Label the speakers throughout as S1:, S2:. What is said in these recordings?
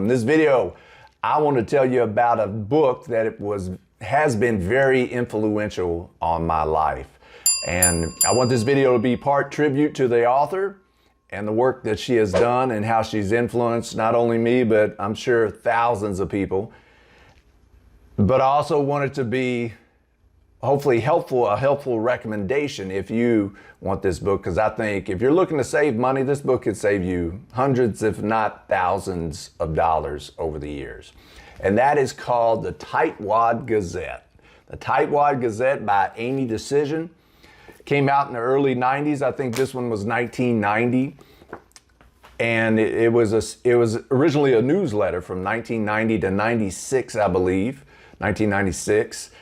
S1: In this video, I want to tell you about a book that has been very influential on my life. And I want this video to be part tribute to the author and the work that she has done and how she's influenced not only me, but I'm sure thousands of people. But I also want it to be hopefully a helpful recommendation if you want this book, because I think if you're looking to save money, this book could save you hundreds, if not thousands of dollars over the years. And that is called the Tightwad Gazette. The Tightwad Gazette by Amy Dacyczyn. Came out in the early 90s. I think this one was 1990. And it was originally a newsletter from 1990 to 96, I believe, 1996.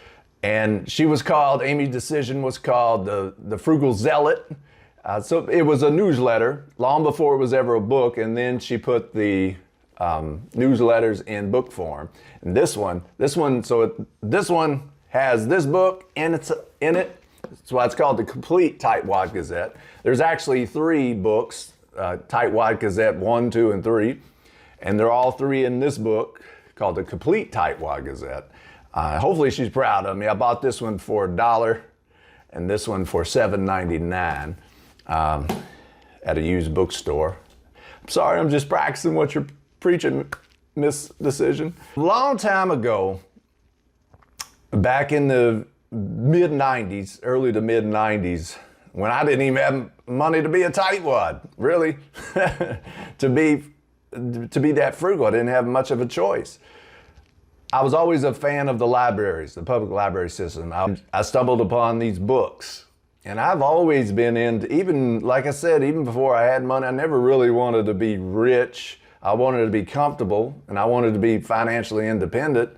S1: And Amy Dacyczyn was called the Frugal Zealot. So it was a newsletter long before it was ever a book. And then she put the newsletters in book form. And this one has this book and it's in it. That's why it's called the Complete Tightwad Gazette. There's actually 3 books, Tightwad Gazette 1, 2, and 3. And they're all 3 in this book called the Complete Tightwad Gazette. Hopefully she's proud of me. I bought this one for $1 and this one for $7.99 at a used bookstore. I'm sorry, I'm just practicing what you're preaching, Miss Dacyczyn. A long time ago, back in the mid-90s, early to mid-90s, when I didn't even have money to be a tightwad, really, to be that frugal. I didn't have much of a choice. I was always a fan of the libraries, the public library system. I stumbled upon these books, and I've always been into, even, like I said, even before I had money, I never really wanted to be rich. I wanted to be comfortable, and I wanted to be financially independent,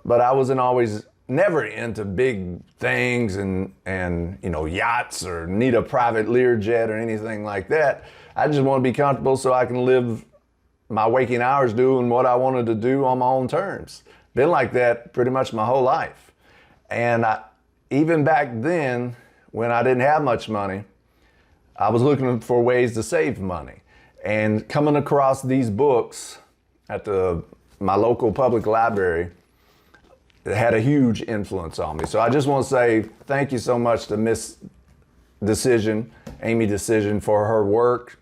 S1: but I wasn't always, never into big things and you know, yachts or need a private Learjet or anything like that. I just want to be comfortable so I can live my waking hours doing what I wanted to do on my own terms. Been like that pretty much my whole life. And even back then, when I didn't have much money, I was looking for ways to save money. And coming across these books at my local public library, it had a huge influence on me. So I just want to say thank you so much to Miss Dacyczyn, Amy Dacyczyn, for her work.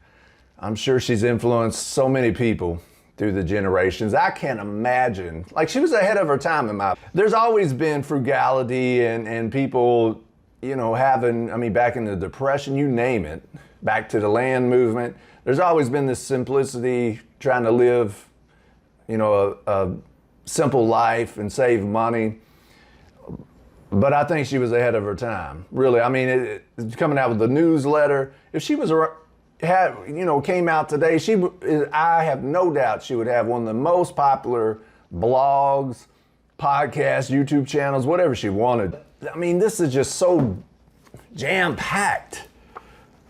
S1: I'm sure she's influenced so many people through the generations. I can't imagine, like, she was ahead of her time in my, there's always been frugality and people, you know, back in the Depression, you name it, back to the land movement, there's always been this simplicity, trying to live, you know, a simple life and save money. But I think she was ahead of her time, really. I mean, coming out with the newsletter, if she was came out today, I have no doubt she would have one of the most popular blogs, podcasts, YouTube channels, whatever she wanted. I mean, this is just so jam-packed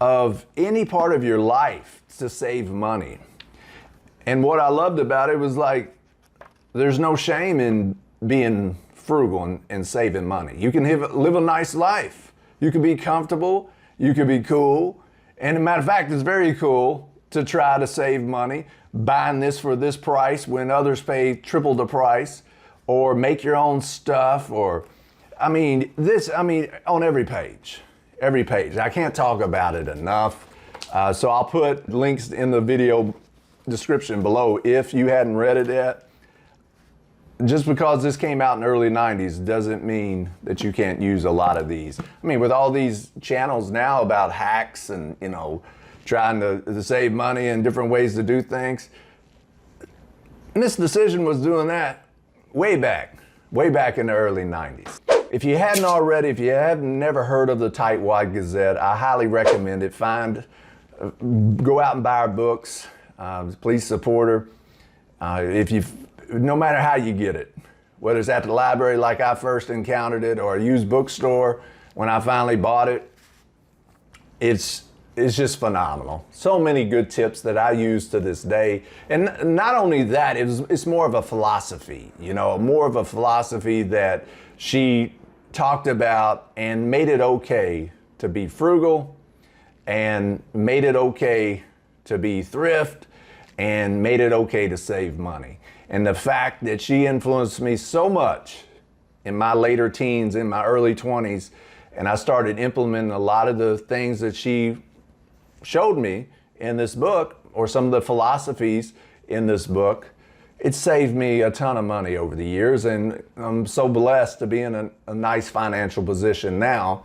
S1: of any part of your life to save money. And what I loved about it was, like, there's no shame in being frugal and saving money. You can live a nice life. You can be comfortable. You can be cool. And as a matter of fact, it's very cool to try to save money, buying this for this price when others pay triple the price, or make your own stuff, or, on every page. I can't talk about it enough. So I'll put links in the video description below if you hadn't read it yet. Just because this came out in the early 90s doesn't mean that you can't use a lot of these. I mean, with all these channels now about hacks and, you know, trying to save money and different ways to do things, Miss Dacyczyn was doing that way back in the early 90s. If you hadn't already, if you have never heard of the Tightwad Gazette, I highly recommend it. Go out and buy her books. Please support her. No matter how you get it, whether it's at the library like I first encountered it, or a used bookstore when I finally bought it, it's just phenomenal. So many good tips that I use to this day. And not only that, it's more of a philosophy, you know, more of a philosophy that she talked about and made it okay to be frugal and made it okay to be thrift and made it okay to save money. And the fact that she influenced me so much in my later teens, in my early 20s, and I started implementing a lot of the things that she showed me in this book, or some of the philosophies in this book, it saved me a ton of money over the years. And I'm so blessed to be in a nice financial position now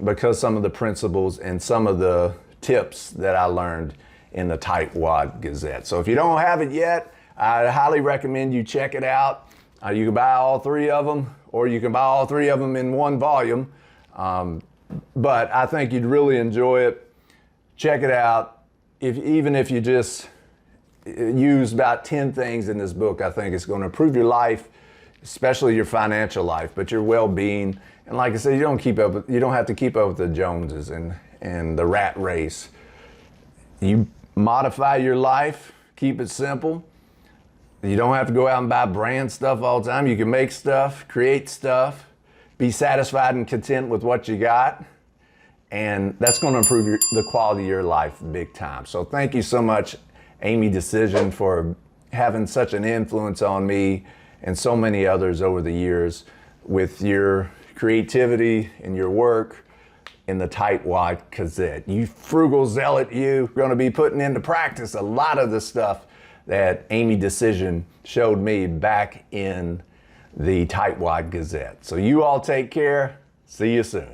S1: because some of the principles and some of the tips that I learned in the Tightwad Gazette. So if you don't have it yet, I highly recommend you check it out. You can buy all three of them, or you can buy all three of them in one volume. But I think you'd really enjoy it. Check it out. Even if you just use about 10 things in this book, I think it's going to improve your life, especially your financial life, but your well-being. And like I said, you don't have to keep up with the Joneses and the rat race. You modify your life, keep it simple. You don't have to go out and buy brand stuff all the time. You can make stuff, create stuff, be satisfied and content with what you got. And that's going to improve the quality of your life big time. So thank you so much, Amy Dacyczyn, for having such an influence on me and so many others over the years with your creativity and your work in the Tightwad Gazette. You frugal zealot, you're going to be putting into practice a lot of the stuff that Amy Dacyczyn showed me back in the Tightwad Gazette. So you all take care. See you soon.